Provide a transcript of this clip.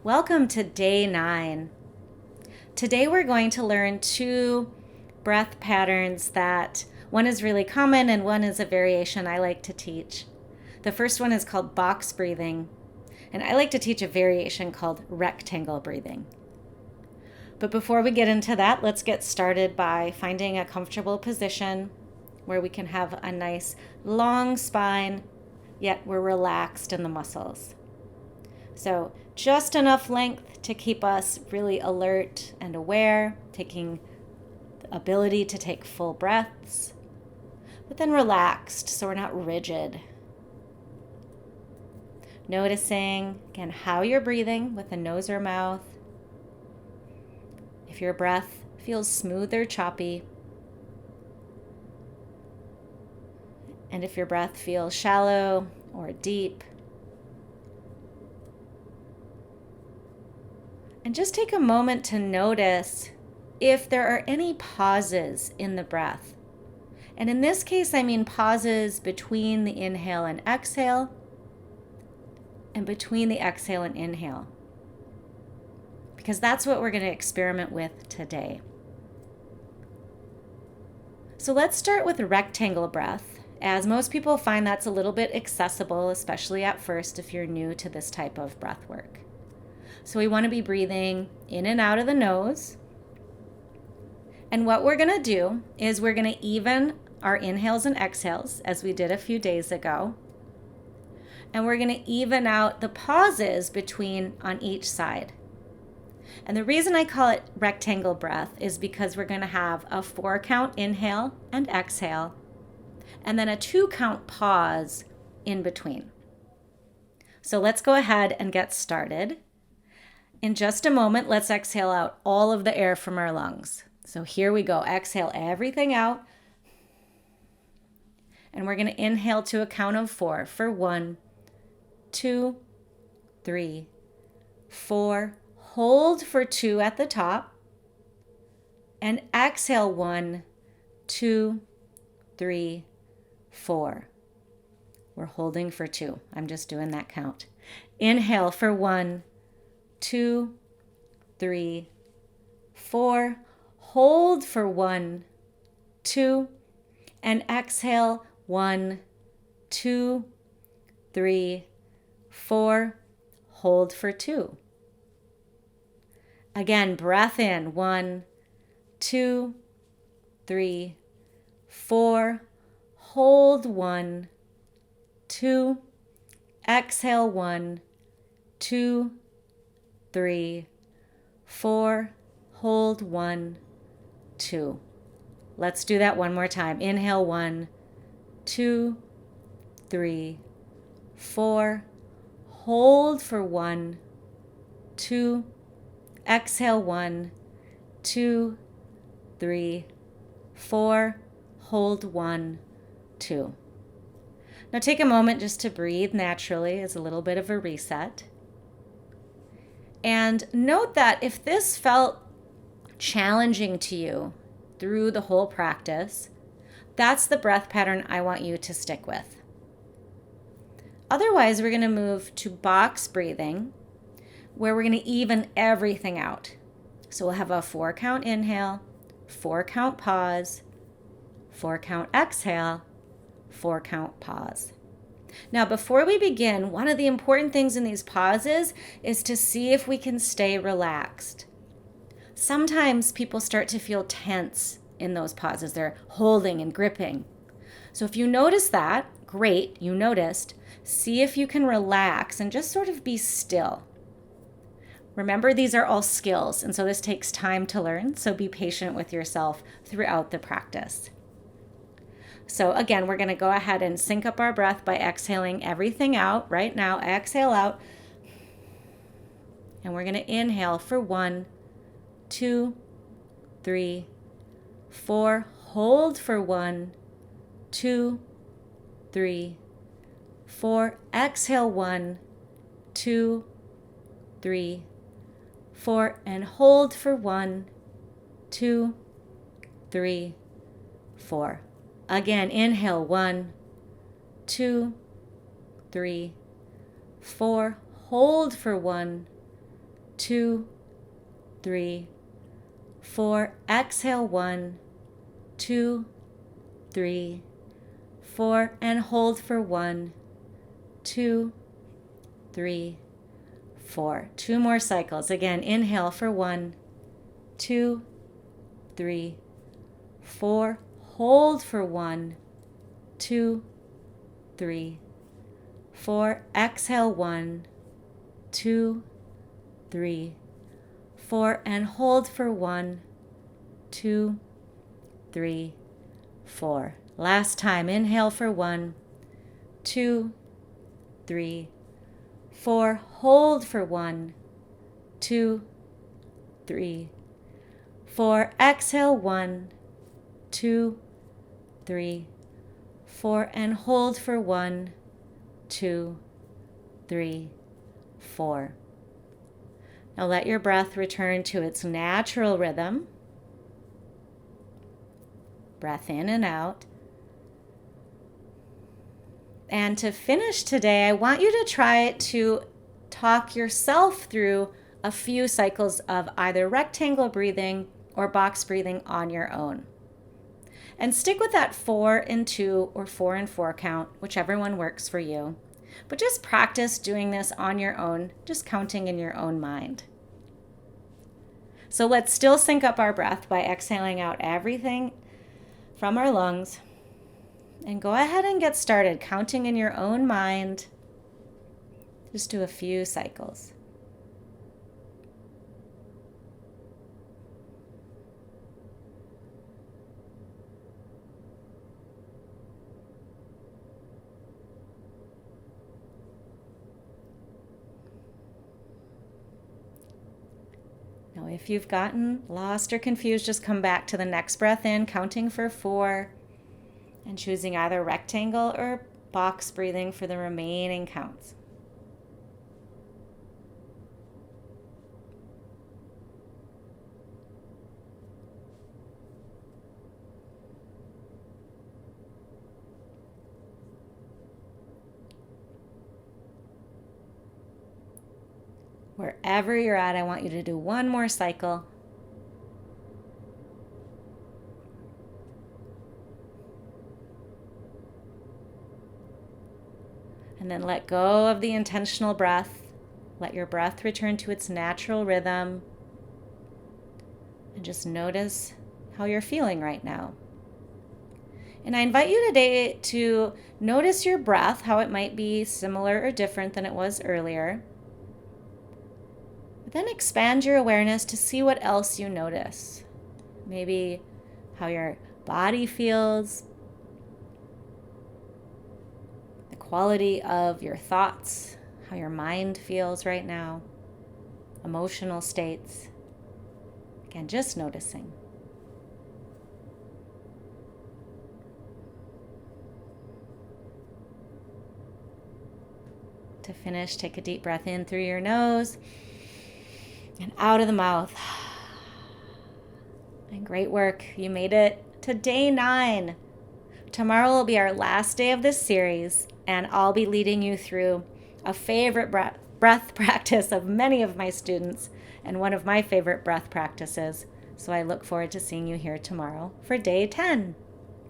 Welcome to day 9. Today we're going to learn 2 breath patterns that one is really common and one is a variation I like to teach. The first one is called box breathing, and I like to teach a variation called rectangle breathing. But before we get into that, let's get started by finding a comfortable position where we can have a nice long spine, yet we're relaxed in the muscles. So just enough length to keep us really alert and aware, taking the ability to take full breaths, but then relaxed so we're not rigid. Noticing, again, how you're breathing with the nose or mouth. If your breath feels smooth or choppy, and if your breath feels shallow or deep. And just take a moment to notice if there are any pauses in the breath. And in this case, I mean pauses between the inhale and exhale, and between the exhale and inhale, because that's what we're going to experiment with today. So let's start with rectangle breath, as most people find that's a little bit accessible, especially at first if you're new to this type of breath work. So we want to be breathing in and out of the nose. And what we're going to do is we're going to even our inhales and exhales as we did a few days ago. And we're going to even out the pauses between on each side. And the reason I call it rectangle breath is because we're going to have a 4-count inhale and exhale, and then a 2-count pause in between. So let's go ahead and get started. In just a moment, let's exhale out all of the air from our lungs. So here we go. Exhale everything out. And we're going to inhale to a count of 4 for 1, 2, 3, 4. Hold for 2 at the top. And exhale 1, 2, 3, 4. We're holding for 2. I'm just doing that count. Inhale for 1, 2, 3, 4. Hold for 1, 2, and exhale 1, 2, 3, 4. Hold for 2. Again, breath in 1, 2, 3, 4. Hold 1, 2. Exhale 1, 2, 3, 4. Hold 1, 2. Let's do that one more time. Inhale 1, 2, 3, 4. Hold for 1, 2. Exhale 1, 2, 3, 4. Hold 1, 2. Now take a moment just to breathe naturally as a little bit of a reset. And note that if this felt challenging to you through the whole practice, that's the breath pattern I want you to stick with. Otherwise, we're going to move to box breathing, where we're going to even everything out. So we'll have a 4-count inhale, 4-count pause, 4-count exhale, 4-count pause. Now, before we begin, one of the important things in these pauses is to see if we can stay relaxed. Sometimes people start to feel tense in those pauses. They're holding and gripping. So if you notice that, great, you noticed. See if you can relax and just sort of be still. Remember, these are all skills, and so this takes time to learn, so be patient with yourself throughout the practice. So again, we're going to go ahead and sync up our breath by exhaling everything out right now. Exhale out. And we're going to inhale for 1, 2, 3, 4. Hold for 1, 2, 3, 4. Exhale 1, 2, 3, 4. And hold for 1, 2, 3, 4. Again, inhale 1, 2, 3, 4. Hold for 1, 2, 3, 4. Exhale, 1, 2, 3, 4. And hold for 1, 2, 3, 4. 2 more cycles. Again, inhale for 1, 2, 3, 4. Hold for 1, 2, 3, 4. Exhale, 1, 2, 3, 4. And hold for 1, 2, 3, 4. Last time. Inhale for 1, 2, 3, 4. Hold for 1, 2, 3, 4. Exhale, 1, 2, 3, 4. And hold for 1, 2, 3, 4. Now let your breath return to its natural rhythm. Breath in and out. And to finish today, I want you to try to talk yourself through a few cycles of either rectangle breathing or box breathing on your own. And stick with that 4 and 2 or 4 and 4 count, whichever one works for you. But just practice doing this on your own, just counting in your own mind. So let's still sync up our breath by exhaling out everything from our lungs. And go ahead and get started counting in your own mind. Just do a few cycles. Now, if you've gotten lost or confused, just come back to the next breath in, counting for 4, and choosing either rectangle or box breathing for the remaining counts. Wherever you're at, I want you to do one more cycle. And then let go of the intentional breath. Let your breath return to its natural rhythm. And just notice how you're feeling right now. And I invite you today to notice your breath, how it might be similar or different than it was earlier. But then expand your awareness to see what else you notice. Maybe how your body feels, the quality of your thoughts, how your mind feels right now, emotional states. Again, just noticing. To finish, take a deep breath in through your nose and out of the mouth. And great work. You made it to day 9. Tomorrow will be our last day of this series, and I'll be leading you through a favorite breath practice of many of my students and one of my favorite breath practices. So I look forward to seeing you here tomorrow for day 10.